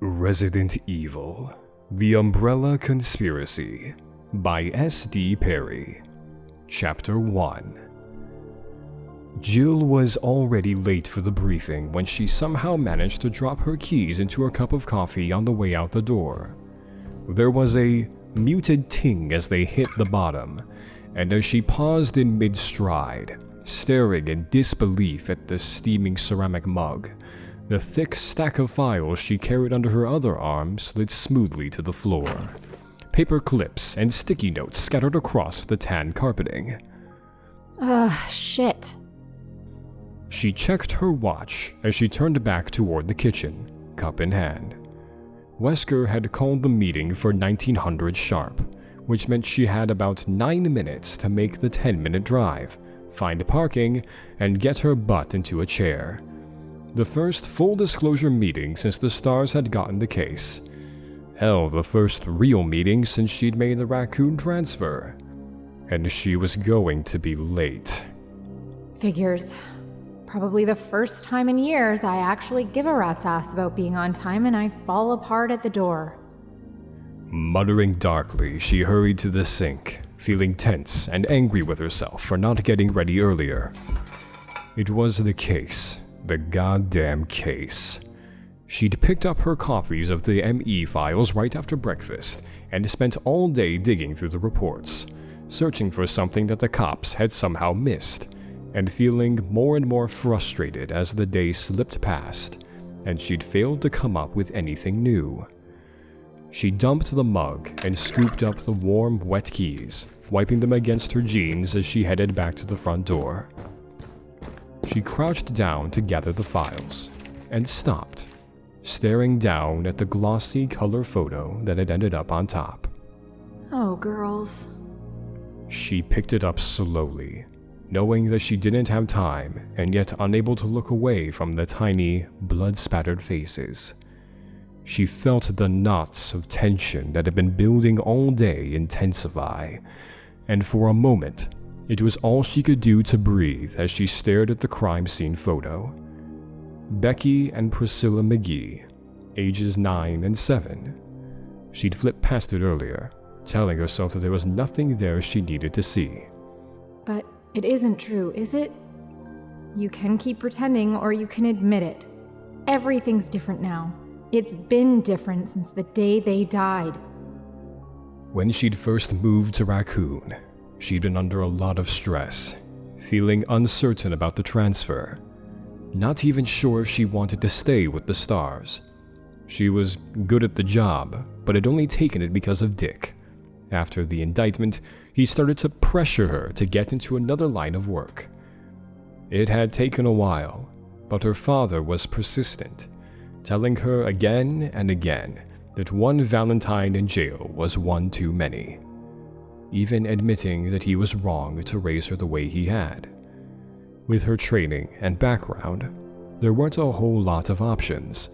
Resident Evil: The Umbrella Conspiracy by S.D. Perry. Chapter 1. Jill was already late for the briefing when she somehow managed to drop her keys into a cup of coffee on the way out the door. There was a muted ting as they hit the bottom, and as she paused in mid-stride, staring in disbelief at the steaming ceramic mug, the thick stack of files she carried under her other arm slid smoothly to the floor. Paper clips and sticky notes scattered across the tan carpeting. Shit. She checked her watch as she turned back toward the kitchen, cup in hand. Wesker had called the meeting for 1900 sharp, which meant she had about 9 minutes to make the 10-minute drive, find parking, and get her butt into a chair. The first full disclosure meeting since the stars had gotten the case. Hell, the first real meeting since she'd made the raccoon transfer. And she was going to be late. Figures. Probably the first time in years I actually give a rat's ass about being on time and I fall apart at the door. Muttering darkly, she hurried to the sink, feeling tense and angry with herself for not getting ready earlier. It was the case. The goddamn case. She'd picked up her copies of the ME files right after breakfast and spent all day digging through the reports, searching for something that the cops had somehow missed, and feeling more and more frustrated as the day slipped past, and she'd failed to come up with anything new. She dumped the mug and scooped up the warm, wet keys, wiping them against her jeans as she headed back to the front door. She crouched down to gather the files, and stopped, staring down at the glossy color photo that had ended up on top. Oh, girls. She picked it up slowly, knowing that she didn't have time and yet unable to look away from the tiny, blood-spattered faces. She felt the knots of tension that had been building all day intensify, and for a moment, it was all she could do to breathe as she stared at the crime scene photo. Becky and Priscilla McGee, ages 9 and 7. She'd flipped past it earlier, telling herself that there was nothing there she needed to see. But it isn't true, is it? You can keep pretending or you can admit it. Everything's different now. It's been different since the day they died. When she'd first moved to Raccoon, she'd been under a lot of stress, feeling uncertain about the transfer, not even sure if she wanted to stay with the stars. She was good at the job, but had only taken it because of Dick. After the indictment, he started to pressure her to get into another line of work. It had taken a while, but her father was persistent, telling her again and again that one Valentine in jail was one too many, even admitting that he was wrong to raise her the way he had. With her training and background, there weren't a whole lot of options,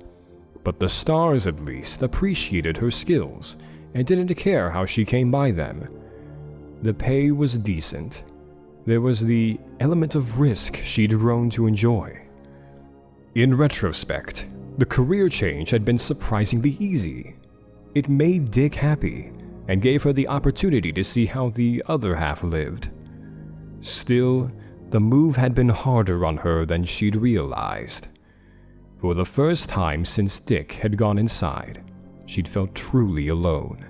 but the stars at least appreciated her skills and didn't care how she came by them. The pay was decent. There was the element of risk she'd grown to enjoy. In retrospect, the career change had been surprisingly easy. It made Dick happy and gave her the opportunity to see how the other half lived. Still, the move had been harder on her than she'd realized. For the first time since Dick had gone inside, she'd felt truly alone,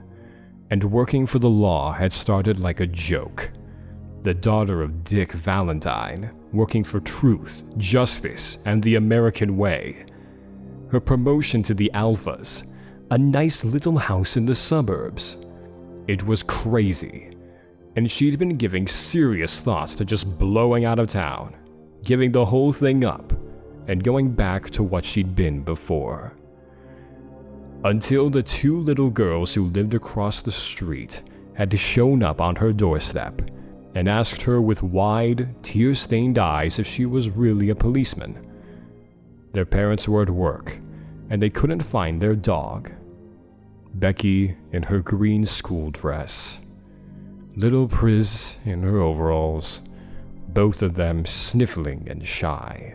and working for the law had started like a joke. The daughter of Dick Valentine, working for truth, justice, and the American way. Her promotion to the Alphas, a nice little house in the suburbs. It was crazy, and she'd been giving serious thoughts to just blowing out of town, giving the whole thing up, and going back to what she'd been before. Until the 2 little girls who lived across the street had shown up on her doorstep and asked her with wide, tear-stained eyes if she was really a policeman. Their parents were at work, and they couldn't find their dog. Becky in her green school dress, little Pris in her overalls, both of them sniffling and shy.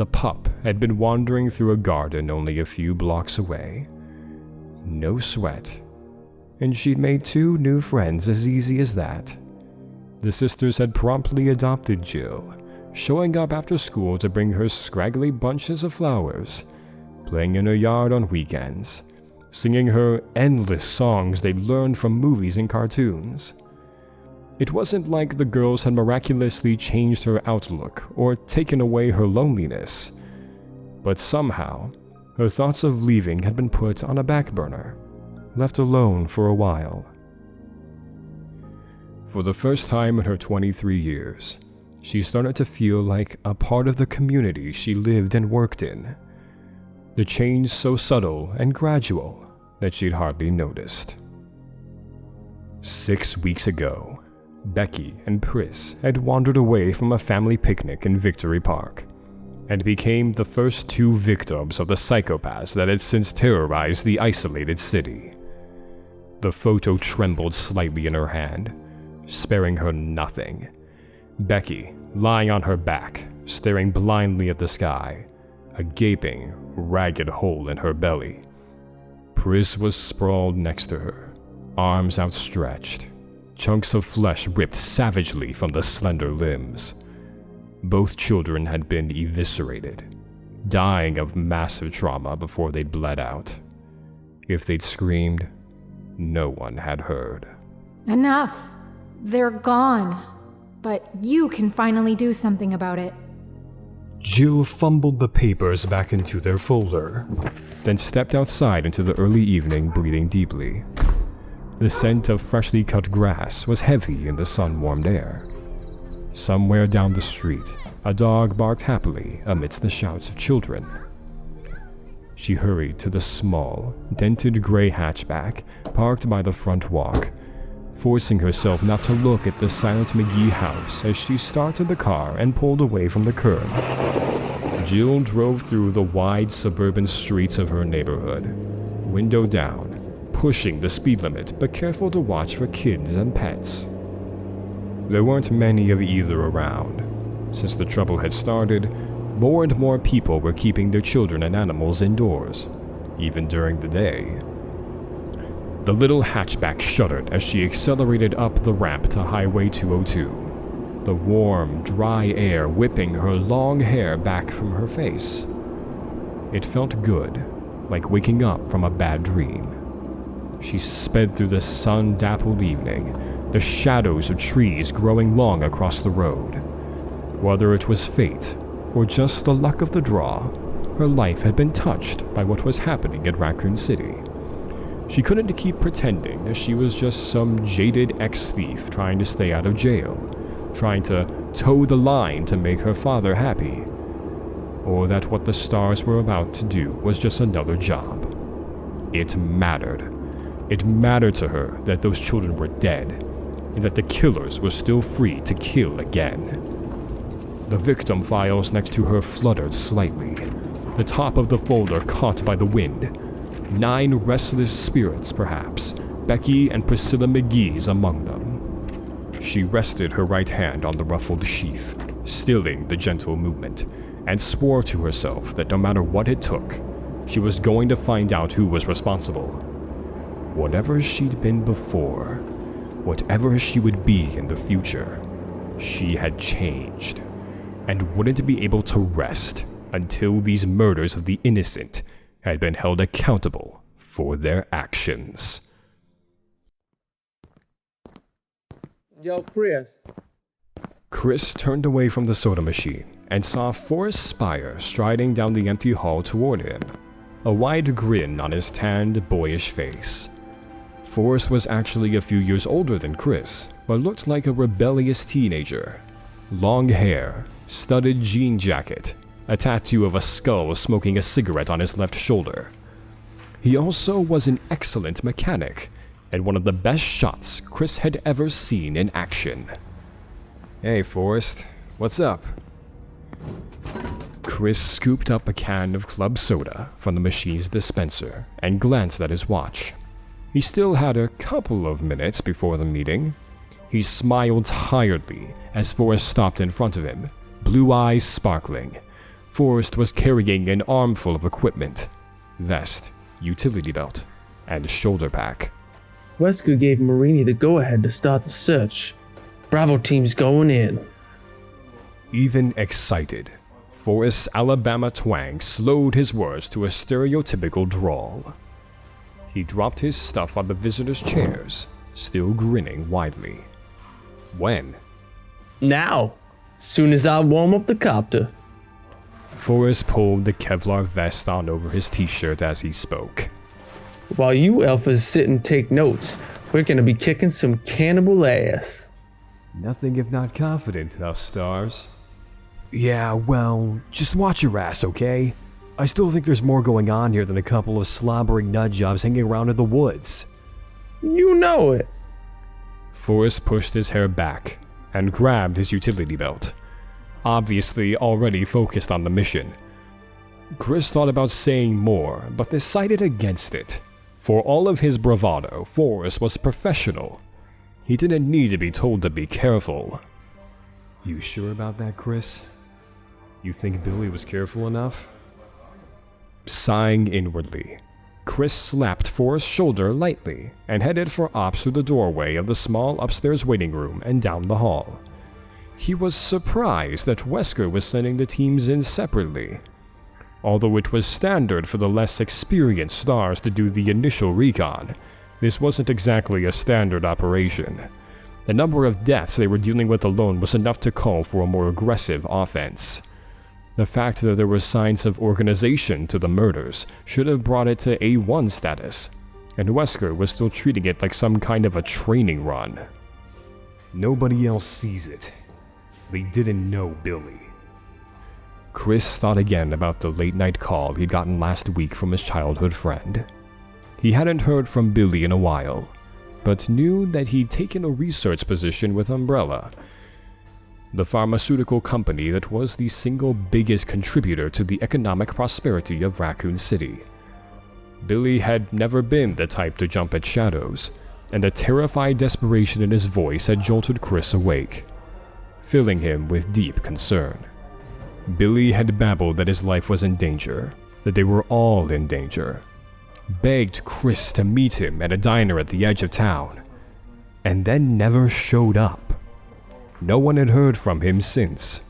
The pup had been wandering through a garden only a few blocks away. No sweat. And she'd made 2 new friends as easy as that. The sisters had promptly adopted Jill, showing up after school to bring her scraggly bunches of flowers, playing in her yard on weekends, singing her endless songs they'd learned from movies and cartoons. It wasn't like the girls had miraculously changed her outlook or taken away her loneliness, but somehow, her thoughts of leaving had been put on a back burner, left alone for a while. For the first time in her 23 years, she started to feel like a part of the community she lived and worked in. The change so subtle and gradual that she'd hardly noticed. 6 weeks ago, Becky and Chris had wandered away from a family picnic in Victory Park and became the first 2 victims of the psychopaths that had since terrorized the isolated city. The photo trembled slightly in her hand, sparing her nothing. Becky, lying on her back, staring blindly at the sky, a gaping, ragged hole in her belly. Chris was sprawled next to her, arms outstretched, chunks of flesh ripped savagely from the slender limbs. Both children had been eviscerated, dying of massive trauma before they'd bled out. If they'd screamed, no one had heard. Enough! They're gone. But you can finally do something about it. Jill fumbled the papers back into their folder, then stepped outside into the early evening, breathing deeply. The scent of freshly cut grass was heavy in the sun-warmed air. Somewhere down the street, a dog barked happily amidst the shouts of children. She hurried to the small, dented gray hatchback parked by the front walk, forcing herself not to look at the silent McGee house as she started the car and pulled away from the curb. Jill drove through the wide suburban streets of her neighborhood, window down, pushing the speed limit but careful to watch for kids and pets. There weren't many of either around. Since the trouble had started, more and more people were keeping their children and animals indoors, even during the day. The little hatchback shuddered as she accelerated up the ramp to Highway 202, the warm, dry air whipping her long hair back from her face. It felt good, like waking up from a bad dream. She sped through the sun-dappled evening, the shadows of trees growing long across the road. Whether it was fate or just the luck of the draw, her life had been touched by what was happening at Raccoon City. She couldn't keep pretending that she was just some jaded ex-thief trying to stay out of jail, trying to toe the line to make her father happy, or that what the stars were about to do was just another job. It mattered. It mattered to her that those children were dead, and that the killers were still free to kill again. The victim files next to her fluttered slightly, the top of the folder caught by the wind. 9 restless spirits, perhaps, Becky and Priscilla McGee's among them. She rested her right hand on the ruffled sheath, stilling the gentle movement, and swore to herself that no matter what it took, she was going to find out who was responsible. Whatever she'd been before, whatever she would be in the future, she had changed, and wouldn't be able to rest until these murders of the innocent had been held accountable for their actions. Yo, Chris. Chris turned away from the soda machine and saw Forrest Spire striding down the empty hall toward him, a wide grin on his tanned, boyish face. Forrest was actually a few years older than Chris, but looked like a rebellious teenager. Long hair, studded jean jacket, a tattoo of a skull smoking a cigarette on his left shoulder. He also was an excellent mechanic, and one of the best shots Chris had ever seen in action. "Hey, Forrest, what's up?" Chris scooped up a can of club soda from the machine's dispenser and glanced at his watch. He still had a couple of minutes before the meeting. He smiled tiredly as Forrest stopped in front of him, blue eyes sparkling, Forrest was carrying an armful of equipment: vest, utility belt, and shoulder pack. Wesker gave Marini the go-ahead to start the search. Bravo team's going in. Even excited, Forrest's Alabama twang slowed his words to a stereotypical drawl. He dropped his stuff on the visitors' chairs, still grinning widely. When? Now, soon as I warm up the copter. Forrest pulled the Kevlar vest on over his t-shirt as he spoke. While you alphas sit and take notes, we're gonna be kicking some cannibal ass. Nothing if not confident, us stars. Yeah, well, just watch your ass, okay? I still think there's more going on here than a couple of slobbering nut jobs hanging around in the woods. You know it. Forrest pushed his hair back and grabbed his utility belt, obviously already focused on the mission. Chris thought about saying more, but decided against it. For all of his bravado, Forrest was professional. He didn't need to be told to be careful. You sure about that, Chris? You think Billy was careful enough? Sighing inwardly, Chris slapped Forrest's shoulder lightly and headed for ops through the doorway of the small upstairs waiting room and down the hall. He was surprised that Wesker was sending the teams in separately. Although it was standard for the less experienced stars to do the initial recon, this wasn't exactly a standard operation. The number of deaths they were dealing with alone was enough to call for a more aggressive offense. The fact that there were signs of organization to the murders should have brought it to A1 status, and Wesker was still treating it like some kind of a training run. Nobody else sees it. They didn't know Billy. Chris thought again about the late-night call he'd gotten last week from his childhood friend. He hadn't heard from Billy in a while, but knew that he'd taken a research position with Umbrella, the pharmaceutical company that was the single biggest contributor to the economic prosperity of Raccoon City. Billy had never been the type to jump at shadows, and the terrified desperation in his voice had jolted Chris awake, filling him with deep concern. Billy had babbled that his life was in danger, that they were all in danger, begged Chris to meet him at a diner at the edge of town, and then never showed up. No one had heard from him since.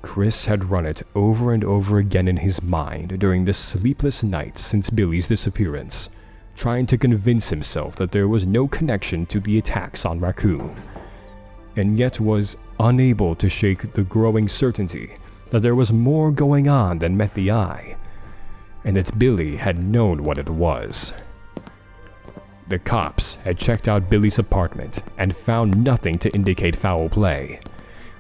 Chris had run it over and over again in his mind during the sleepless nights since Billy's disappearance, trying to convince himself that there was no connection to the attacks on Raccoon, and yet was unable to shake the growing certainty that there was more going on than met the eye, and that Billy had known what it was. The cops had checked out Billy's apartment and found nothing to indicate foul play,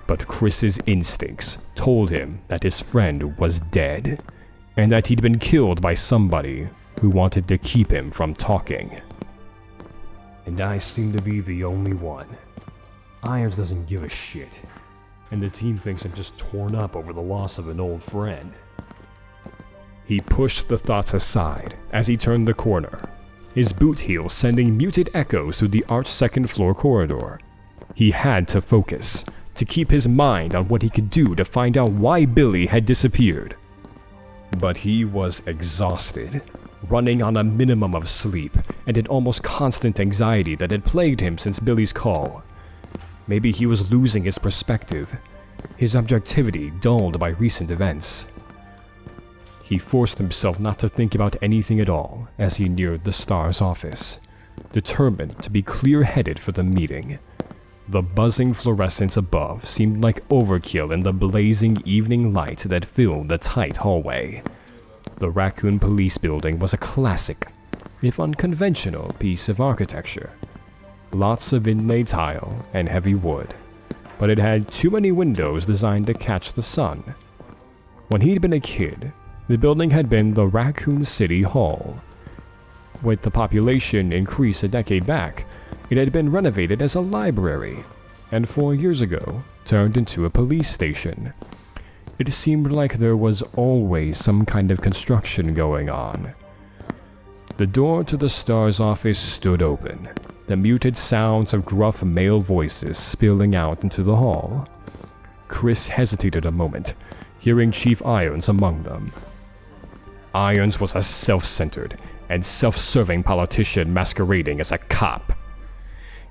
but Chris's instincts told him that his friend was dead, and that he'd been killed by somebody who wanted to keep him from talking. And I seem to be the only one. Irons doesn't give a shit, and the team thinks I'm just torn up over the loss of an old friend. He pushed the thoughts aside as he turned the corner, his boot heel sending muted echoes through the arched second-floor corridor. He had to focus, to keep his mind on what he could do to find out why Billy had disappeared. But he was exhausted, running on a minimum of sleep and an almost constant anxiety that had plagued him since Billy's call. Maybe he was losing his perspective, his objectivity dulled by recent events. He forced himself not to think about anything at all as he neared the Star's office, determined to be clear-headed for the meeting. The buzzing fluorescence above seemed like overkill in the blazing evening light that filled the tight hallway. The Raccoon Police Building was a classic, if unconventional, piece of architecture. Lots of inlaid tile and heavy wood, but it had too many windows designed to catch the sun. When he'd been a kid, the building had been the Raccoon City Hall. With the population increase a decade back, it had been renovated as a library, and 4 years ago, turned into a police station. It seemed like there was always some kind of construction going on. The door to the Star's office stood open, the muted sounds of gruff male voices spilling out into the hall. Chris hesitated a moment. hearing Chief Irons among them. Irons was a self-centered and self-serving politician masquerading as a cop.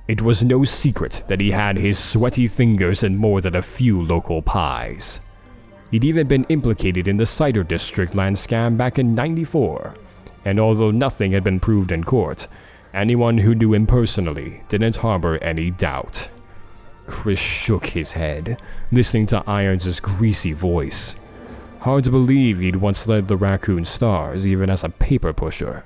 It was no secret that he had his sweaty fingers in more than a few local pies. He'd even been implicated in the Cider District land scam back in '94, and although nothing had been proved in court, anyone who knew him personally didn't harbor any doubt. Chris shook his head, listening to Irons' greasy voice. Hard to believe he'd once led the Raccoon Stars even as a paper pusher.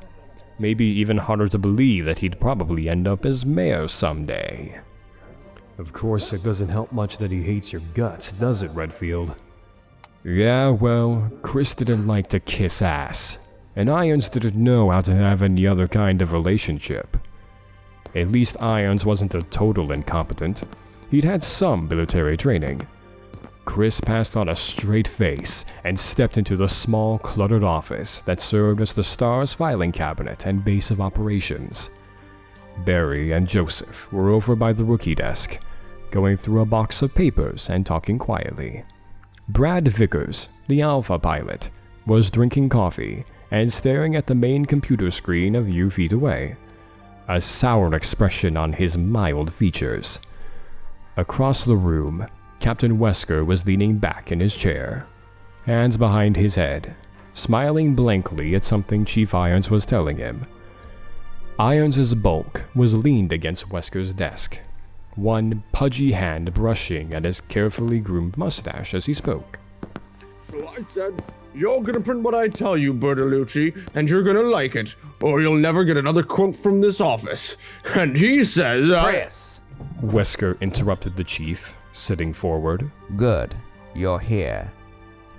Maybe even harder to believe that he'd probably end up as mayor someday. Of course, it doesn't help much that he hates your guts, does it, Redfield? Yeah, well, Chris didn't like to kiss ass, and Irons didn't know how to have any other kind of relationship. At least Irons wasn't a total incompetent. He'd had some military training. Chris passed on a straight face and stepped into the small, cluttered office that served as the Star's filing cabinet and base of operations. Barry and Joseph were over by the rookie desk, going through a box of papers and talking quietly. Brad Vickers, the Alpha pilot, was drinking coffee and staring at the main computer screen a few feet away, a sour expression on his mild features. Across the room, Captain Wesker was leaning back in his chair, hands behind his head, smiling blankly at something Chief Irons was telling him. Irons' bulk was leaned against Wesker's desk, one pudgy hand brushing at his carefully groomed mustache as he spoke. So I said, you're gonna print what I tell you, Bertolucci, and you're gonna like it, or you'll never get another quote from this office. And he says, Chris! Wesker interrupted the chief, sitting forward. Good. You're here.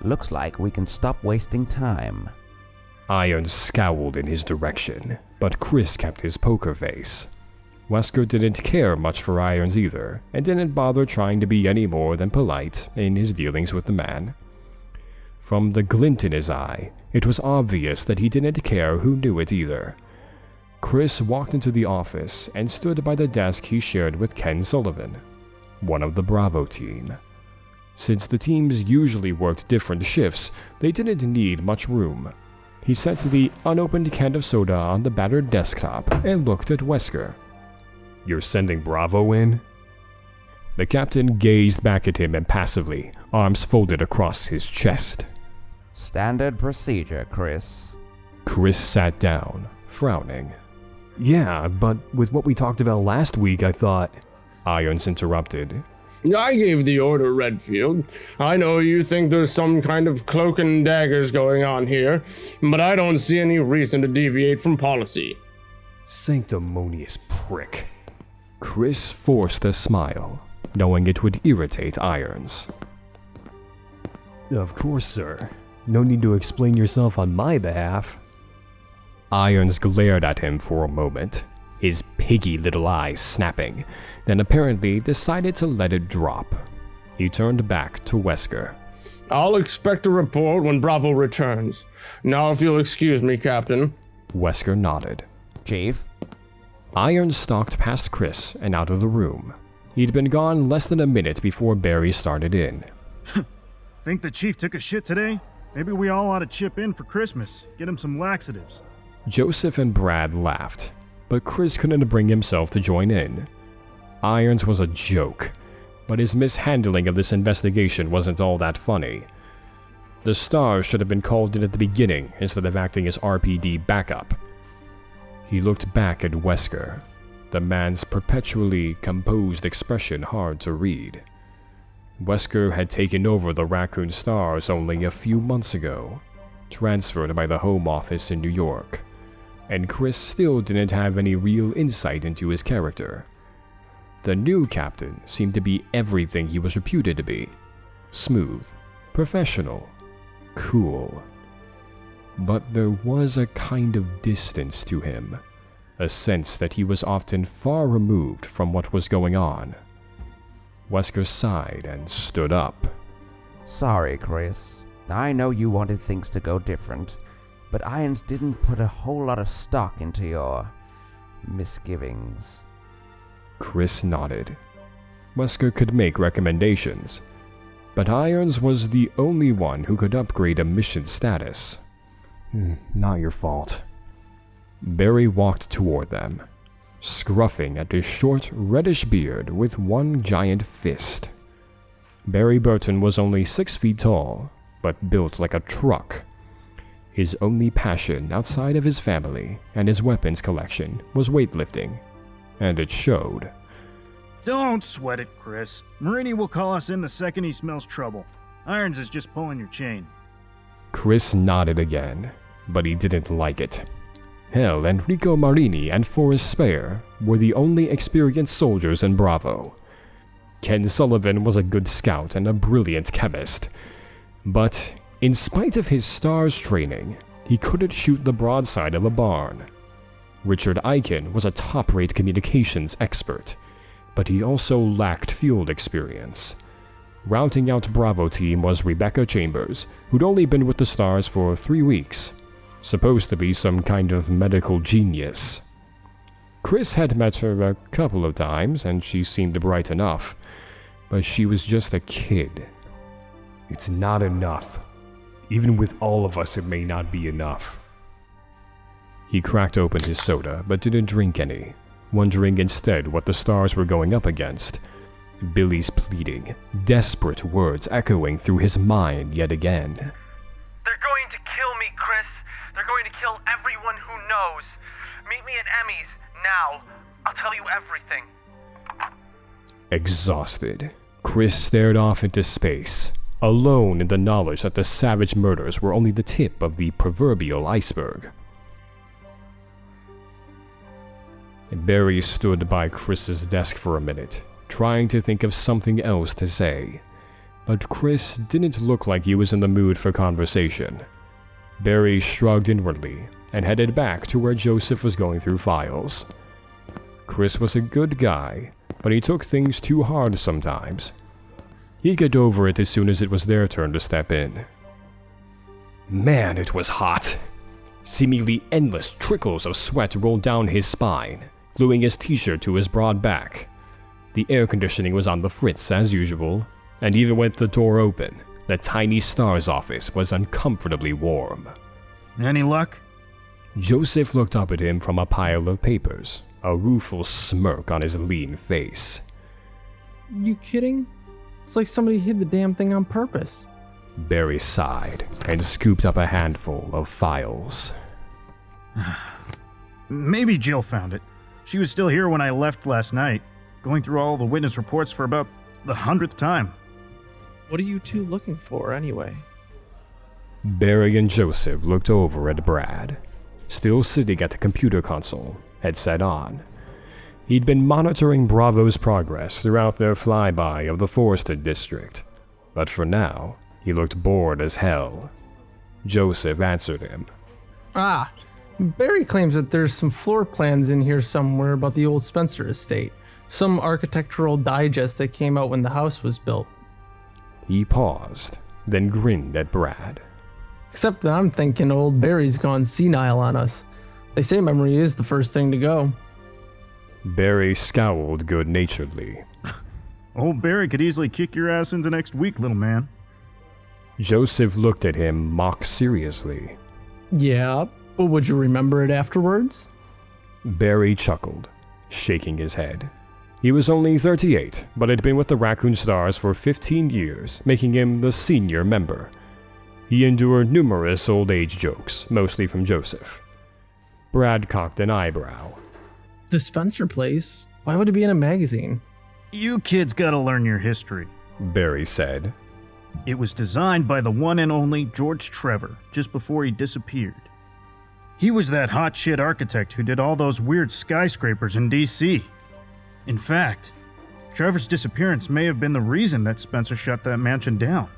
Looks like we can stop wasting time. Irons scowled in his direction, but Chris kept his poker face. Wesker didn't care much for Irons either, and didn't bother trying to be any more than polite in his dealings with the man. From the glint in his eye, it was obvious that he didn't care who knew it either. Chris walked into the office and stood by the desk he shared with Ken Sullivan, one of the Bravo team. Since the teams usually worked different shifts, they didn't need much room. He set the unopened can of soda on the battered desktop and looked at Wesker. You're sending Bravo in? The captain gazed back at him impassively, arms folded across his chest. Standard procedure, Chris. Chris sat down, frowning. Yeah, but with what we talked about last week, I thought... Irons interrupted. I gave the order, Redfield. I know you think there's some kind of cloak and daggers going on here, but I don't see any reason to deviate from policy. Sanctimonious prick. Chris forced a smile, knowing it would irritate Irons. Of course, sir. No need to explain yourself on my behalf. Irons glared at him for a moment, his piggy little eyes snapping, then apparently decided to let it drop. He turned back to Wesker. I'll expect a report when Bravo returns. Now if you'll excuse me, Captain. Wesker nodded. Chief? Irons stalked past Chris and out of the room. He'd been gone less than a minute before Barry started in. Think the chief took a shit today? Maybe we all ought to chip in for Christmas. Get him some laxatives. Joseph and Brad laughed, but Chris couldn't bring himself to join in. Irons was a joke, but his mishandling of this investigation wasn't all that funny. The Stars should have been called in at the beginning instead of acting as RPD backup. He looked back at Wesker, the man's perpetually composed expression hard to read. Wesker had taken over the Raccoon Stars only a few months ago, transferred by the Home Office in New York, and Chris still didn't have any real insight into his character. The new captain seemed to be everything he was reputed to be: smooth, professional, cool. But there was a kind of distance to him, a sense that he was often far removed from what was going on. Wesker sighed and stood up. Sorry, Chris. I know you wanted things to go different, but Irons didn't put a whole lot of stock into your misgivings. Chris nodded. Wesker could make recommendations, but Irons was the only one who could upgrade a mission status. Not your fault. Barry walked toward them, scruffing at his short, reddish beard with one giant fist. Barry Burton was only 6 feet tall, but built like a truck. His only passion outside of his family and his weapons collection was weightlifting, and it showed. Don't sweat it, Chris. Marini will call us in the second he smells trouble. Irons is just pulling your chain. Chris nodded again, but he didn't like it. Hell, Enrico Marini and Forrest Spare were the only experienced soldiers in Bravo. Ken Sullivan was a good scout and a brilliant chemist, but in spite of his STARS training, he couldn't shoot the broadside of a barn. Richard Eichen was a top-rate communications expert, but he also lacked field experience. Routing out Bravo team was Rebecca Chambers, who'd only been with the STARS for 3 weeks, supposed to be some kind of medical genius. Chris had met her a couple of times, and she seemed bright enough, but she was just a kid. It's not enough. Even with all of us, it may not be enough. He cracked open his soda, but didn't drink any, wondering instead what the STARS were going up against. Billy's pleading, desperate words echoing through his mind yet again. They're going to kill me, Chris. They're going to kill everyone who knows. Meet me at Emmy's, now. I'll tell you everything. Exhausted, Chris stared off into space, alone in the knowledge that the savage murders were only the tip of the proverbial iceberg. Barry stood by Chris's desk for a minute, trying to think of something else to say, but Chris didn't look like he was in the mood for conversation. Barry shrugged inwardly and headed back to where Joseph was going through files. Chris was a good guy, but he took things too hard sometimes. He'd get over it as soon as it was their turn to step in. Man, it was hot. Seemingly endless trickles of sweat rolled down his spine, gluing his t-shirt to his broad back. The air conditioning was on the fritz as usual, and even with the door open, the tiny STARS office was uncomfortably warm. Any luck? Joseph looked up at him from a pile of papers, a rueful smirk on his lean face. You kidding? It's like somebody hid the damn thing on purpose. Barry sighed and scooped up a handful of files. Maybe Jill found it. She was still here when I left last night, going through all the witness reports for about the 100th time. What are you two looking for, anyway? Barry and Joseph looked over at Brad, still sitting at the computer console, headset on. He'd been monitoring Bravo's progress throughout their flyby of the forested district, but for now, he looked bored as hell. Joseph answered him. Barry claims that there's some floor plans in here somewhere about the old Spencer estate. Some architectural digest that came out when the house was built. He paused, then grinned at Brad. Except that I'm thinking old Barry's gone senile on us. They say memory is the first thing to go. Barry scowled good-naturedly. Old Barry could easily kick your ass into next week, little man. Joseph looked at him mock-seriously. Yeah, but would you remember it afterwards? Barry chuckled, shaking his head. He was only 38, but had been with the Raccoon Stars for 15 years, making him the senior member. He endured numerous old age jokes, mostly from Joseph. Brad cocked an eyebrow. The Spencer place? Why would it be in a magazine? You kids gotta learn your history. Barry said. It was designed by the one and only George Trevor, just before he disappeared. He was that hot shit architect who did all those weird skyscrapers in DC. In fact, Trevor's disappearance may have been the reason that Spencer shut that mansion down.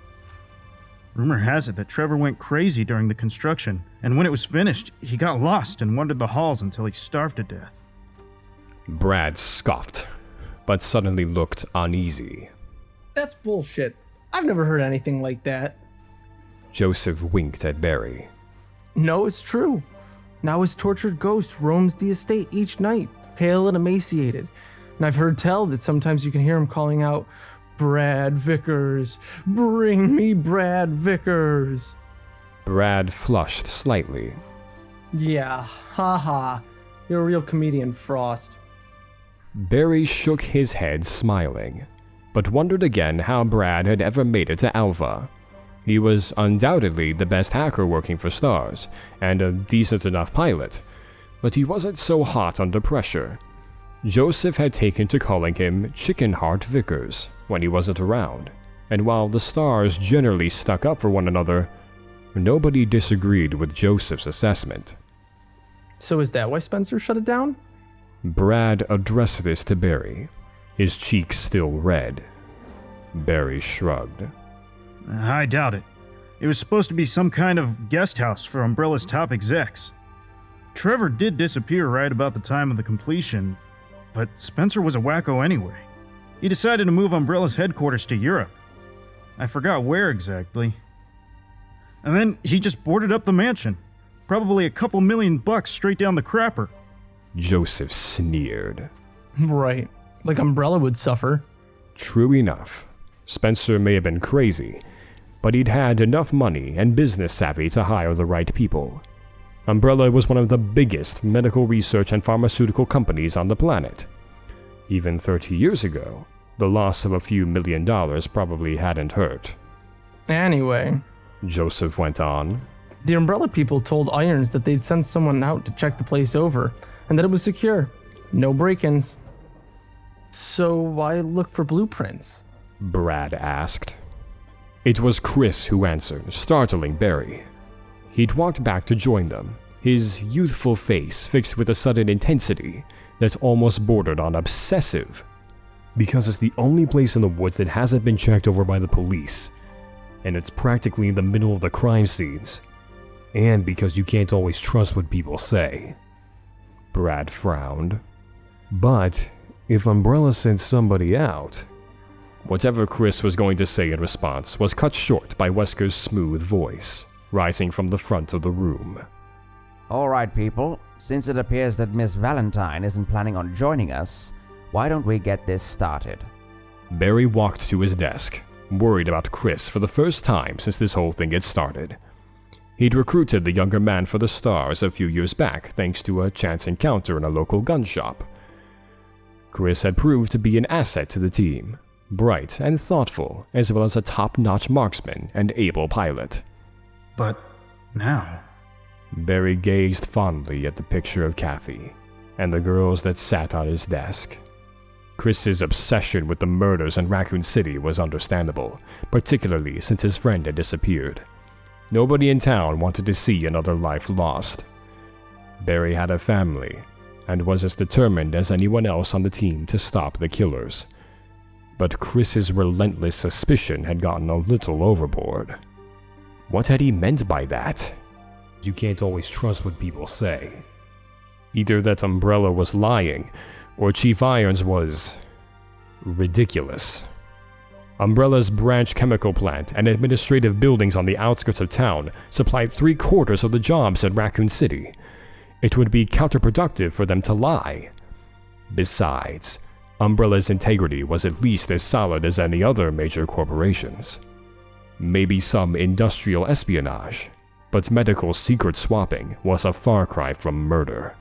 Rumor has it that Trevor went crazy during the construction, and when it was finished, he got lost and wandered the halls until he starved to death. Brad scoffed, but suddenly looked uneasy. That's bullshit. I've never heard anything like that. Joseph winked at Barry. No, it's true. Now his tortured ghost roams the estate each night, pale and emaciated. And I've heard tell that sometimes you can hear him calling out, Brad Vickers. Bring me Brad Vickers. Brad flushed slightly. Yeah, haha. You're a real comedian, Frost. Barry shook his head, smiling, but wondered again how Brad had ever made it to Alpha. He was undoubtedly the best hacker working for STARS, and a decent enough pilot, but he wasn't so hot under pressure. Joseph had taken to calling him Chicken Heart Vickers when he wasn't around, and while the STARS generally stuck up for one another, nobody disagreed with Joseph's assessment. So is that why Spencer shut it down? Brad addressed this to Barry, his cheeks still red. Barry shrugged. I doubt it. It was supposed to be some kind of guest house for Umbrella's top execs. Trevor did disappear right about the time of the completion, but Spencer was a wacko anyway. He decided to move Umbrella's headquarters to Europe. I forgot where exactly. And then he just boarded up the mansion. Probably a couple $1,000,000 straight down the crapper. Joseph sneered. Right. Like Umbrella would suffer. True enough. Spencer may have been crazy, but he'd had enough money and business savvy to hire the right people. Umbrella was one of the biggest medical research and pharmaceutical companies on the planet. Even 30 years ago, the loss of a few $1,000,000 probably hadn't hurt. Anyway, Joseph went on. the Umbrella people told Irons that they'd send someone out to check the place over, and that it was secure. No break-ins. So why look for blueprints? Brad asked. It was Chris who answered, startling Barry. He'd walked back to join them, his youthful face fixed with a sudden intensity that almost bordered on obsessive. Because it's the only place in the woods that hasn't been checked over by the police, and it's practically in the middle of the crime scenes, and because you can't always trust what people say. Brad frowned. But if Umbrella sent somebody out... Whatever Chris was going to say in response was cut short by Wesker's smooth voice, rising from the front of the room. All right, people. Since it appears that Miss Valentine isn't planning on joining us, why don't we get this started? Barry walked to his desk, worried about Chris for the first time since this whole thing had started. He'd recruited the younger man for the STARS a few years back thanks to a chance encounter in a local gun shop. Chris had proved to be an asset to the team, bright and thoughtful, as well as a top-notch marksman and able pilot. But now... Barry gazed fondly at the picture of Kathy and the girls that sat on his desk. Chris's obsession with the murders in Raccoon City was understandable, particularly since his friend had disappeared. Nobody in town wanted to see another life lost. Barry had a family, and was as determined as anyone else on the team to stop the killers. But Chris's relentless suspicion had gotten a little overboard. What had he meant by that? You can't always trust what people say. Either that Umbrella was lying, or Chief Irons was... ridiculous. Umbrella's branch chemical plant and administrative buildings on the outskirts of town supplied 3/4 of the jobs at Raccoon City. It would be counterproductive for them to lie. Besides, Umbrella's integrity was at least as solid as any other major corporation's. Maybe some industrial espionage, but medical secret swapping was a far cry from murder.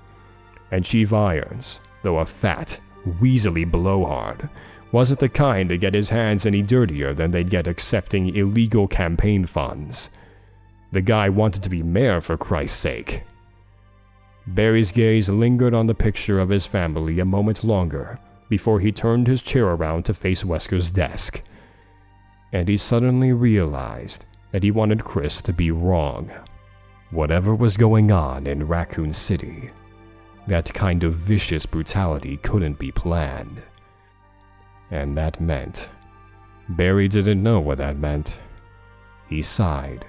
And Chief Irons, though a fat, weaselly blowhard, wasn't the kind to get his hands any dirtier than they'd get accepting illegal campaign funds. The guy wanted to be mayor, for Christ's sake. Barry's gaze lingered on the picture of his family a moment longer before he turned his chair around to face Wesker's desk. And he suddenly realized that he wanted Chris to be wrong. Whatever was going on in Raccoon City, that kind of vicious brutality couldn't be planned. And that meant... Barry didn't know what that meant. He sighed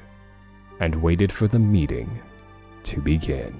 and waited for the meeting to begin.